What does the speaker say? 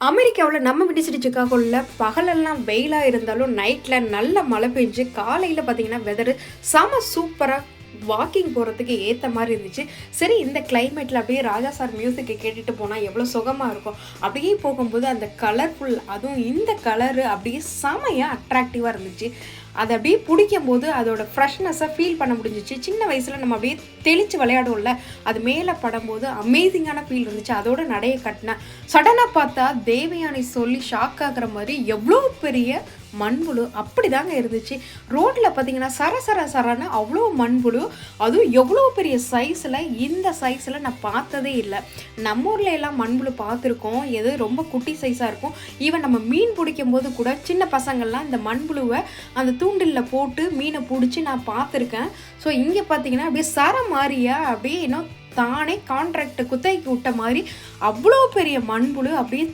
அமெரிக்காவில் நம்ம விடிச்சிட்டு சிக்காகோவில் பகலெல்லாம் வெயிலாக இருந்தாலும் நைட்டில் நல்ல மழை பெஞ்சு காலையில் பார்த்தீங்கன்னா வெதரு செம சூப்பராக வாக்கிங் போகிறதுக்கு ஏற்ற மாதிரி இருந்துச்சு. சரி, இந்த கிளைமேட்டில் அப்படியே ராஜா சார் மியூசிக்கை கேட்டுட்டு போனால் எவ்வளோ சுகமாக இருக்கும். அப்படியே போகும்போது அந்த கலர்ஃபுல், அதுவும் இந்த கலரு அப்படியே செமையாக அட்ராக்டிவாக இருந்துச்சு. அதை அப்படியே பிடிக்கும் போது அதோட ஃப்ரெஷ்னஸை ஃபீல் பண்ண முடிஞ்சிச்சு. சின்ன வயசில் நம்ம அப்படியே தெளித்து விளையாடுவோம்ல, அது மேலே படும்போது அமேசிங்கான ஃபீல் இருந்துச்சு. அதோட நடைய கட்டினேன். சடனாக பார்த்தா தேவயானி சொல்லி ஷாக் ஆகுற மாதிரி எவ்வளோ பெரிய மண்புழு அப்படி தாங்க இருந்துச்சு. ரோட்டில் பார்த்தீங்கன்னா சரன்னு அவ்வளோ மண்புழு, அதுவும் எவ்வளோ பெரிய சைஸில். இந்த சைஸில் நான் பார்த்ததே இல்லை. நம்ம ஊரில் எல்லாம் மண்புழு பார்த்துருக்கோம், எது ரொம்ப குட்டி சைஸாக இருக்கும். ஈவன் நம்ம மீன் பிடிக்கும் போது கூட சின்ன பசங்கள்லாம் இந்த மண்புழுவை அந்த தூண்டிலில் போட்டு மீனை பிடிச்சி நான் பார்த்துருக்கேன். ஸோ இங்கே பார்த்தீங்கன்னா அப்படியே சர மாதிரியா அப்படியே இன்னும் தானே கான்ட்ராக்ட் குத்தகைக்கு விட்ட மாதிரி அவ்வளோ பெரிய மண்புழு அப்படியே